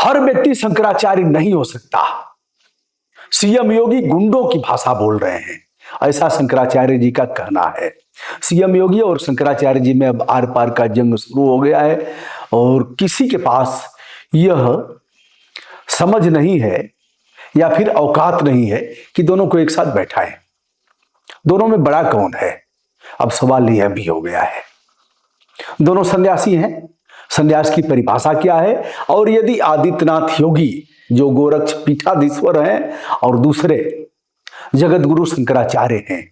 हर व्यक्ति शंकराचार्य नहीं हो सकता। सीएम योगी गुंडों की भाषा बोल रहे हैं, ऐसा शंकराचार्य जी का कहना है। सीएम योगी और शंकराचार्य जी में अब आर पार का जंग शुरू हो गया है और किसी के पास यह समझ नहीं है या फिर औकात नहीं है कि दोनों को एक साथ बैठाएं। दोनों में बड़ा कौन है, अब सवाल यह भी हो गया है। दोनों सन्यासी हैं, सन्यास की परिभाषा क्या है? और यदि आदित्यनाथ योगी जो गोरक्ष पीठाधीश्वर हैं और दूसरे जगत गुरु शंकराचार्य हैं,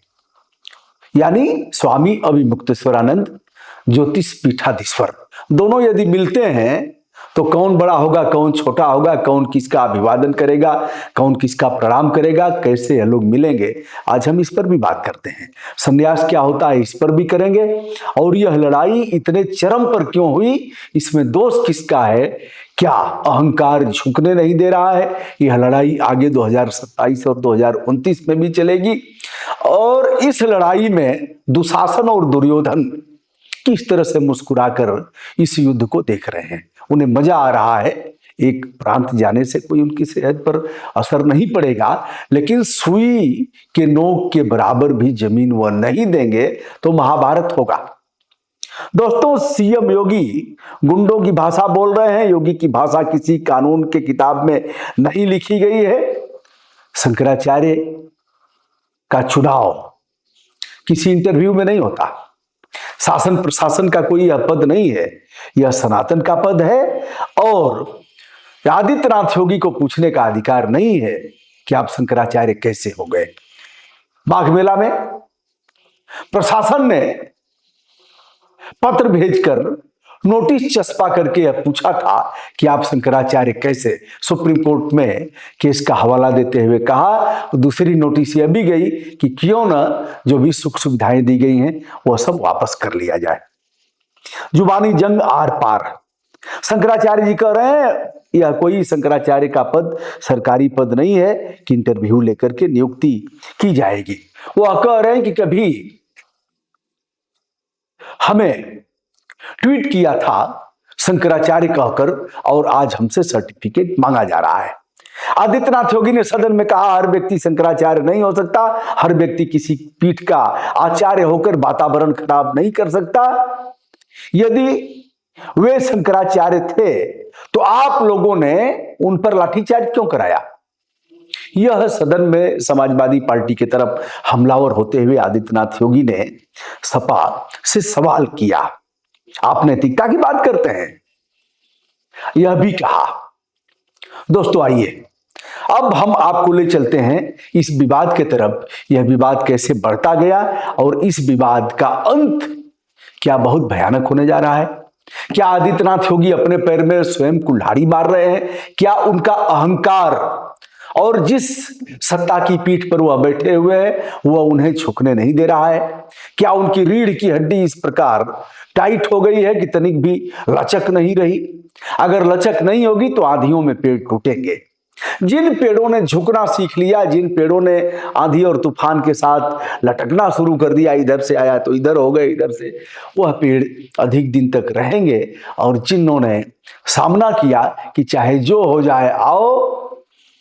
यानी स्वामी अभिमुक्तेश्वरानंद ज्योतिष पीठाधीश्वर, दोनों यदि मिलते हैं तो कौन बड़ा होगा, कौन छोटा होगा, कौन किसका अभिवादन करेगा, कौन किसका प्रणाम करेगा, कैसे ये लोग मिलेंगे, आज हम इस पर भी बात करते हैं। संन्यास क्या होता है इस पर भी करेंगे। और यह लड़ाई इतने चरम पर क्यों हुई, इसमें दोष किसका है? क्या अहंकार झुकने नहीं दे रहा है? यह लड़ाई आगे 2027 और 2029 में भी चलेगी। और इस लड़ाई में दुशासन और दुर्योधन किस तरह से मुस्कुराकर इस युद्ध को देख रहे हैं, उन्हें मजा आ रहा है। एक प्रांत जाने से कोई उनकी सेहत पर असर नहीं पड़ेगा, लेकिन सुई के नोक के बराबर भी जमीन वह नहीं देंगे तो महाभारत होगा। दोस्तों, सीएम योगी गुंडों की भाषा बोल रहे हैं। योगी की भाषा किसी कानून के किताब में नहीं लिखी गई है। शंकराचार्य का चुनाव किसी इंटरव्यू में नहीं होता। शासन प्रशासन का कोई यह पद नहीं है, यह सनातन का पद है। और आदित्यनाथ योगी को पूछने का अधिकार नहीं है कि आप शंकराचार्य कैसे हो गए। माघ मेला में प्रशासन ने पत्र भेजकर नोटिस चस्पा करके यह पूछा था कि आप शंकराचार्य कैसे। सुप्रीम कोर्ट में केस का हवाला देते हुए कहा, दूसरी नोटिस यह भी गई कि क्यों न जो भी सुख सुविधाएं दी गई हैं वह सब वापस कर लिया जाए। जुबानी जंग आर पार। शंकराचार्य जी कह रहे हैं यह कोई शंकराचार्य का पद सरकारी पद नहीं है कि इंटरव्यू लेकर के नियुक्ति की जाएगी। वह कह रहे हैं कि कभी हमें ट्वीट किया था शंकराचार्य कहकर और आज हमसे सर्टिफिकेट मांगा जा रहा है। आदित्यनाथ योगी ने सदन में कहा, हर व्यक्ति शंकराचार्य नहीं हो सकता, हर व्यक्ति किसी पीठ का आचार्य होकर वातावरण खराब नहीं कर सकता। यदि वे शंकराचार्य थे तो आप लोगों ने उन पर लाठीचार्ज क्यों कराया? यह सदन में समाजवादी पार्टी की तरफ हमलावर होते हुए आदित्यनाथ योगी ने सपा से सवाल किया, आप नैतिकता की बात करते हैं। यह भी कहा। दोस्तों, आइए अब हम आपको ले चलते हैं इस विवाद के तरफ। यह विवाद कैसे बढ़ता गया और इस विवाद का अंत क्या बहुत भयानक होने जा रहा है। क्या आदित्यनाथ योगी अपने पैर में स्वयं कुल्हाड़ी मार रहे हैं? क्या उनका अहंकार और जिस सत्ता की पीठ पर वह बैठे हुए हैं वह उन्हें झुकने नहीं दे रहा है? क्या उनकी रीढ़ की हड्डी इस प्रकार टाइट हो गई है कि तनिक भी लचक नहीं रही? अगर लचक नहीं होगी तो आंधियों में पेड़ टूटेंगे। जिन पेड़ों ने झुकना सीख लिया, जिन पेड़ों ने आंधी और तूफान के साथ लटकना शुरू कर दिया, इधर से आया तो इधर हो गए, इधर से, वह पेड़ अधिक दिन तक रहेंगे। और जिन्होंने सामना किया कि चाहे जो हो जाए आओ,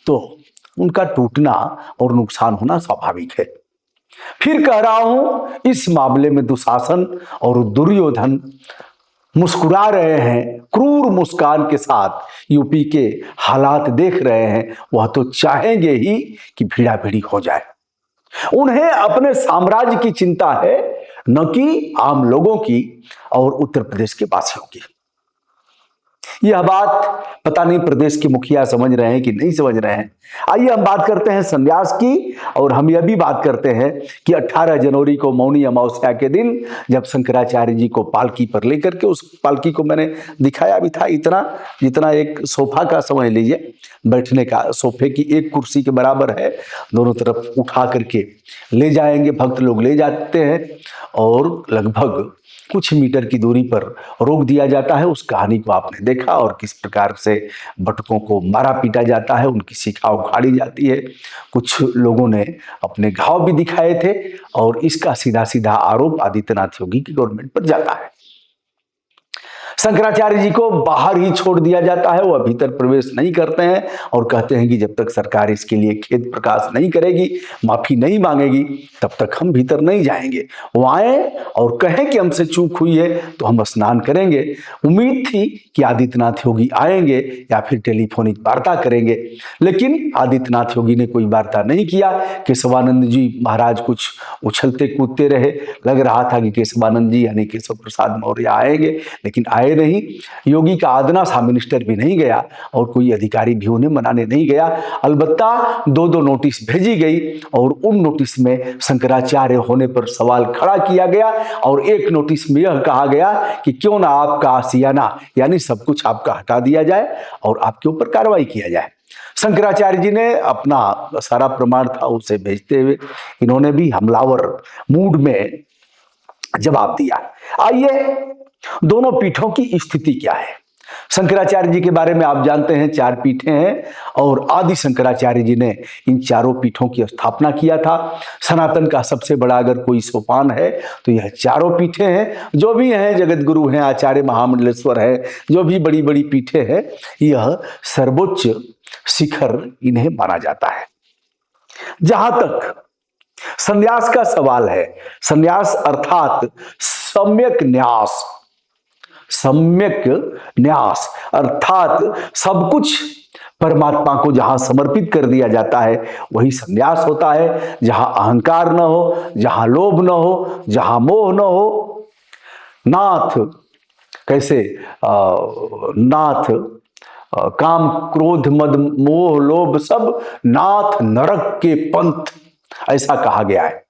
तो उनका टूटना और नुकसान होना स्वाभाविक है। फिर कह रहा हूं, इस मामले में दुशासन और दुर्योधन मुस्कुरा रहे हैं, क्रूर मुस्कान के साथ यूपी के हालात देख रहे हैं। वह तो चाहेंगे ही कि भीड़ा भीड़ी हो जाए। उन्हें अपने साम्राज्य की चिंता है, न कि आम लोगों की और उत्तर प्रदेश के वासियों की। यह बात पता नहीं प्रदेश के मुखिया समझ रहे हैं कि नहीं समझ रहे हैं। आइए हम बात करते हैं संन्यास की। और हम यह भी बात करते हैं कि 18 जनवरी को मौनी अमावस्या के दिन जब शंकराचार्य जी को पालकी पर लेकर के, उस पालकी को मैंने दिखाया भी था, इतना जितना एक सोफा का समझ लीजिए, बैठने का सोफे की एक कुर्सी के बराबर है, दोनों तरफ उठा करके ले जाएंगे, भक्त लोग ले जाते हैं और लगभग कुछ मीटर की दूरी पर रोक दिया जाता है। उस कहानी को आपने देखा और किस प्रकार से बटुकों को मारा पीटा जाता है, उनकी शिखा उखाड़ी जाती है। कुछ लोगों ने अपने घाव भी दिखाए थे और इसका सीधा सीधा आरोप आदित्यनाथ योगी की गवर्नमेंट पर जाता है। शंकराचार्य जी को बाहर ही छोड़ दिया जाता है, वह भीतर प्रवेश नहीं करते हैं और कहते हैं कि जब तक सरकार इसके लिए खेद प्रकाश नहीं करेगी, माफी नहीं मांगेगी, तब तक हम भीतर नहीं जाएंगे। वो आए और कहें कि हमसे चूक हुई है तो हम स्नान करेंगे। उम्मीद थी कि आदित्यनाथ योगी आएंगे या फिर टेलीफोनिक वार्ता करेंगे, लेकिन आदित्यनाथ योगी ने कोई वार्ता नहीं किया। केशवानंद जी महाराज कुछ उछलते कूदते रहे, लग रहा था कि केशवानंद जी यानी केशव प्रसाद मौर्य आएंगे, लेकिन आए नहीं। योगी का आदना सा मिनिस्टर भी नहीं गया और कोई अधिकारी भी उन्हें मनाने नहीं गया। अलबत्ता 2-2 नोटिस भेजी गई और उन नोटिस में शंकराचार्य होने पर सवाल खड़ा किया गया और एक नोटिस में यह कहा गया कि क्यों ना आपका आशियाना यानी सब कुछ आपका हटा दिया जाए और आपके ऊपर कार्रवाई किया जाए। शंकराचार्य जी ने अपना सारा प्रमाण था उसे भेजते हुए इन्होंने भी हमलावर मूड में जवाब दिया। आइए दोनों पीठों की स्थिति क्या है। शंकराचार्य जी के बारे में आप जानते हैं 4 पीठें हैं और आदि शंकराचार्य जी ने इन चारों पीठों की स्थापना किया था। सनातन का सबसे बड़ा अगर कोई सोपान है तो यह चारों पीठें हैं। जो भी हैं जगत गुरु हैं, आचार्य महामंडलेश्वर हैं, जो भी बड़ी बड़ी पीठें हैं, यह सर्वोच्च शिखर इन्हें माना जाता है। जहां तक संन्यास का सवाल है, संन्यास अर्थात सम्यक न्यास, सम्यक न्यास अर्थात सब कुछ परमात्मा को जहां समर्पित कर दिया जाता है वही संन्यास होता है। जहां अहंकार न हो, जहां लोभ न हो, जहां मोह न हो। नाथ कैसे नाथ काम क्रोध मद मोह लोभ सब नाथ नरक के पंथ, ऐसा कहा गया है।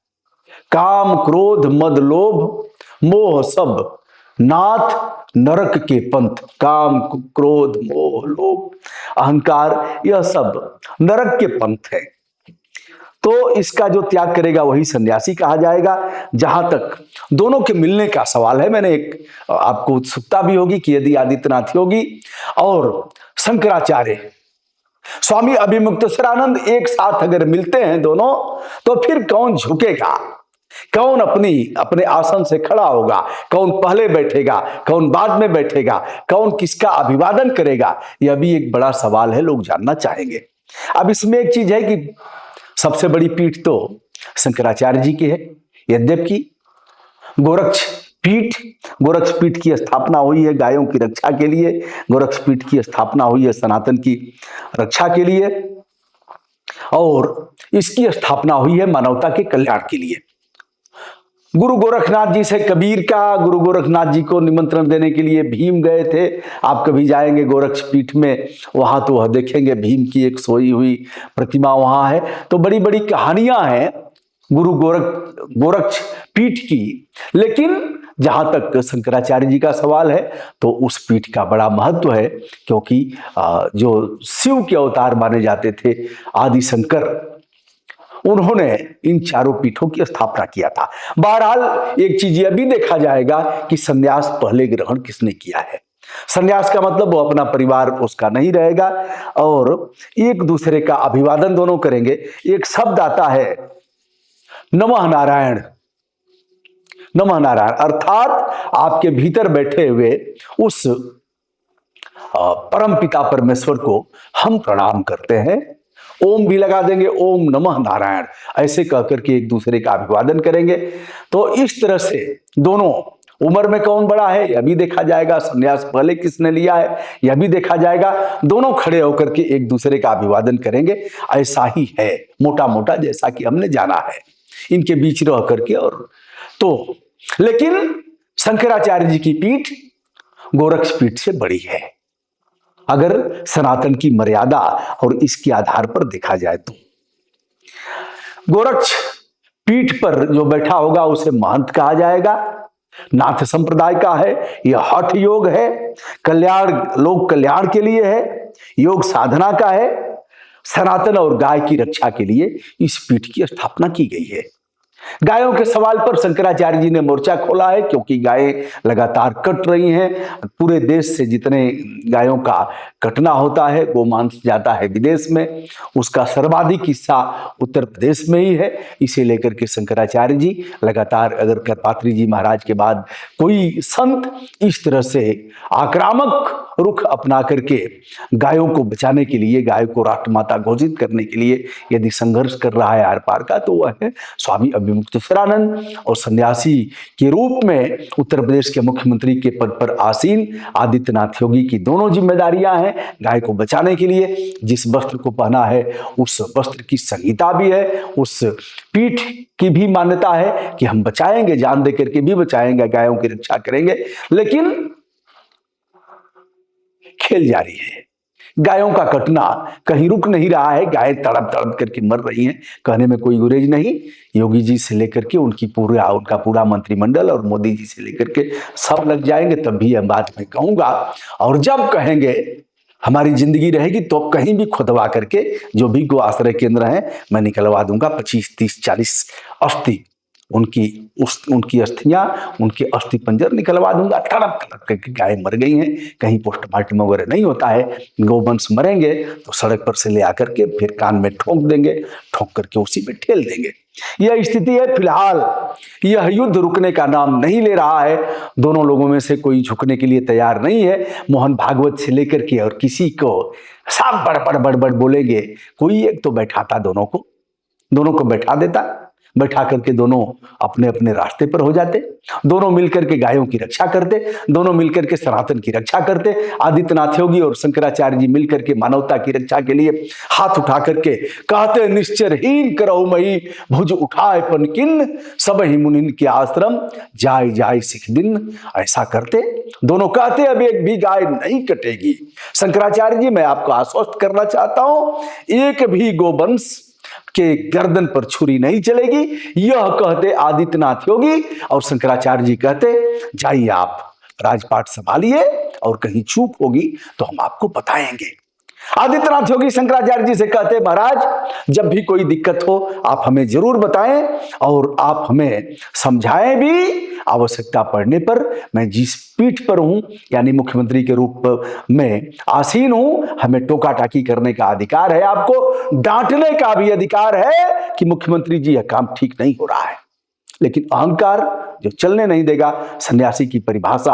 काम क्रोध मद लोभ मोह सब नाथ नरक के पंथ। काम क्रोध मोह लोभ अहंकार यह सब नरक के पंथ है। तो इसका जो त्याग करेगा वही सन्यासी कहा जाएगा। जहां तक दोनों के मिलने का सवाल है, मैंने एक आपको उत्सुकता भी होगी कि यदि आदित्यनाथ योगी और शंकराचार्य स्वामी अभिमुक्तेश्वरानंद एक साथ अगर मिलते हैं दोनों, तो फिर कौन झुकेगा, कौन अपने आसन से खड़ा होगा, कौन पहले बैठेगा, कौन बाद में बैठेगा, कौन किसका अभिवादन करेगा, यह भी एक बड़ा सवाल है, लोग जानना चाहेंगे। अब इसमें एक चीज है कि सबसे बड़ी पीठ तो शंकराचार्य जी की है। यद्यपि गोरक्ष पीठ की स्थापना हुई है गायों की रक्षा के लिए, गोरक्ष पीठ की स्थापना हुई है सनातन की रक्षा के लिए और इसकी स्थापना हुई है मानवता के कल्याण के लिए। गुरु गोरखनाथ जी से कबीर का, गुरु गोरखनाथ जी को निमंत्रण देने के लिए भीम गए थे। आप कभी जाएंगे गोरक्ष पीठ में, वहां तो वह देखेंगे भीम की एक सोई हुई प्रतिमा वहां है। तो बड़ी बड़ी कहानियां हैं गुरु गोरक्ष पीठ की। लेकिन जहां तक शंकराचार्य जी का सवाल है तो उस पीठ का बड़ा महत्व है, क्योंकि जो शिव के अवतार माने जाते थे आदि शंकर, उन्होंने इन चारों पीठों की स्थापना किया था। बहरहाल एक चीज यह भी देखा जाएगा कि संन्यास पहले ग्रहण किसने किया है। संन्यास का मतलब वो अपना परिवार उसका नहीं रहेगा और एक दूसरे का अभिवादन दोनों करेंगे। एक शब्द आता है नमः नारायण, नमः नारायण अर्थात आपके भीतर बैठे हुए उस परम पिता परमेश्वर को हम प्रणाम करते हैं। ओम भी लगा देंगे, ओम नमः नारायण, ऐसे कहकर के एक दूसरे का अभिवादन करेंगे। तो इस तरह से दोनों, उम्र में कौन बड़ा है यह भी देखा जाएगा, संन्यास पहले किसने लिया है यह भी देखा जाएगा। दोनों खड़े होकर के एक दूसरे का अभिवादन करेंगे। ऐसा ही है मोटा मोटा जैसा कि हमने जाना है इनके बीच रह करके। और तो लेकिन शंकराचार्य जी की पीठ गोरक्ष पीठ से बड़ी है अगर सनातन की मर्यादा और इसके आधार पर देखा जाए तो। गोरक्ष पीठ पर जो बैठा होगा उसे महंत कहा जाएगा। नाथ संप्रदाय का है, यह हठ योग है, कल्याण लोक कल्याण के लिए है, योग साधना का है। सनातन और गाय की रक्षा के लिए इस पीठ की स्थापना की गई है। गायों के सवाल पर शंकराचार्य जी ने मोर्चा खोला है, क्योंकि गायें लगातार कट रही हैं। पूरे देश से जितने गायों का कटना होता है, गोमांस जाता है विदेश में, उसका सर्वाधिक हिस्सा उत्तर प्रदेश में ही है। इसे लेकर के शंकराचार्य जी लगातार, अगर करपात्री जी महाराज के बाद कोई संत इस तरह से आक्रामक रुख अपना करके गायों को बचाने के लिए, गायों को राष्ट्रमाता घोषित करने के लिए यदि संघर्ष कर रहा है आर पार का, तो वह है स्वामी अभिमुक्तेश्वरानंद। और सन्यासी के रूप में उत्तर प्रदेश के मुख्यमंत्री के पद पर आसीन आदित्यनाथ योगी की दोनों जिम्मेदारियां हैं। गाय को बचाने के लिए जिस वस्त्र को पहना है उस वस्त्र की संहिता भी है, उस पीठ की भी मान्यता है कि हम बचाएंगे, जान दे करके भी बचाएंगे, गायों की रक्षा करेंगे। लेकिन खेल जारी है, गायों का कटना कहीं रुक नहीं रहा है, गायें तड़प तड़प करके मर रही हैं। कहने में कोई गुरेज नहीं, योगी जी से लेकर के उनका पूरा मंत्रिमंडल और मोदी जी से लेकर के सब लग जाएंगे, तब भी यह बात मैं कहूंगा। और जब कहेंगे हमारी जिंदगी रहेगी तो कहीं भी खुदवा करके जो भी गो आश्रय केंद्र हैं मैं निकलवा दूंगा, 25, 30, 40 अस्थि उनकी अस्थियां, उनके अस्थि पंजर निकलवा दूंगा। तड़प तड़प करके गाय मर गई हैं, कहीं पोस्टमार्टम वगैरह नहीं होता है। गोवंश मरेंगे तो सड़क पर से ले आकर के फिर कान में ठोक देंगे, ठोक करके उसी में ठेल देंगे। यह स्थिति है फिलहाल। यह युद्ध रुकने का नाम नहीं ले रहा है, दोनों लोगों में से कोई झुकने के लिए तैयार नहीं है। मोहन भागवत से लेकर के और किसी को सब बड़बड़ बोलेंगे, कोई एक तो बैठाता दोनों को बैठा देता, बैठा करके दोनों अपने अपने रास्ते पर हो जाते, दोनों मिलकर के गायों की रक्षा करते, दोनों मिलकर के सनातन की रक्षा करते। आदित्यनाथ योगी और शंकराचार्य जी मिलकर के मानवता की रक्षा के लिए हाथ उठा करके कहते, निश्चरहीन करहु मही भुज उठाए पनकिन, सब ही मुनिन के आश्रम जाय जाय सिख दिन। ऐसा करते, दोनों कहते अब एक भी गाय नहीं कटेगी। शंकराचार्य जी, मैं आपको आश्वस्त करना चाहता हूं, एक भी गोवंश के गर्दन पर छुरी नहीं चलेगी। यह कहते आदित्यनाथ योगी, और शंकराचार्य जी कहते जाइए आप राजपाट संभालिए, और कहीं चूक होगी तो हम आपको बताएंगे। आदित्यनाथ योगी शंकराचार्य जी से कहते, महाराज जब भी कोई दिक्कत हो आप हमें जरूर बताएं, और आप हमें समझाएं भी। आवश्यकता पड़ने पर मैं जिस पीठ पर हूं, यानी मुख्यमंत्री के रूप में आसीन हूं, हमें टोका टाकी करने का अधिकार है, आपको डांटने का भी अधिकार है कि मुख्यमंत्री जी यह काम ठीक नहीं हो रहा है। लेकिन अहंकार जो चलने नहीं देगा, सन्यासी की परिभाषा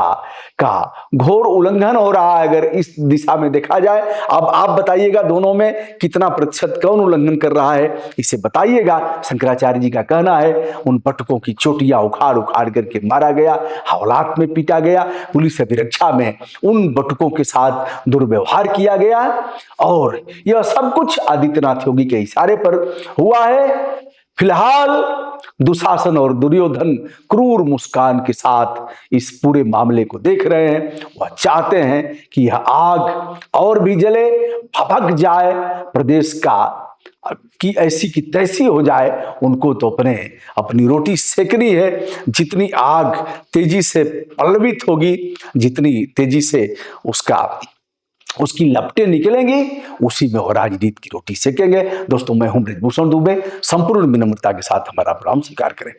का घोर उल्लंघन हो रहा है अगर इस दिशा में देखा जाए। अब आप बताइएगा दोनों में कितना प्रतिशत कौन उल्लंघन कर रहा है, इसे बताइएगा। शंकराचार्य जी का कहना है उन पटकों की चोटियां उखाड़ उखाड़ करके मारा गया, हवलात में पीटा गया, पुलिस अभिरक्षा में उन बटुकों के साथ दुर्व्यवहार किया गया, और यह सब कुछ आदित्यनाथ योगी के इशारे पर हुआ है। फिलहाल दुशासन और दुर्योधन क्रूर मुस्कान के साथ इस पूरे मामले को देख रहे हैं। वह चाहते हैं कि यह आग और भी जले, भभक जाए, प्रदेश का कि ऐसी की तैसी हो जाए। उनको तो अपनी रोटी सेकनी है। जितनी आग तेजी से पल्लवित होगी, जितनी तेजी से उसकी लपटें निकलेंगी, उसी में वो राजनीति की रोटी सेकेंगे। दोस्तों, मैं हूं ब्रजभूषण दुबे, संपूर्ण विनम्रता के साथ हमारा प्रणाम स्वीकार करें।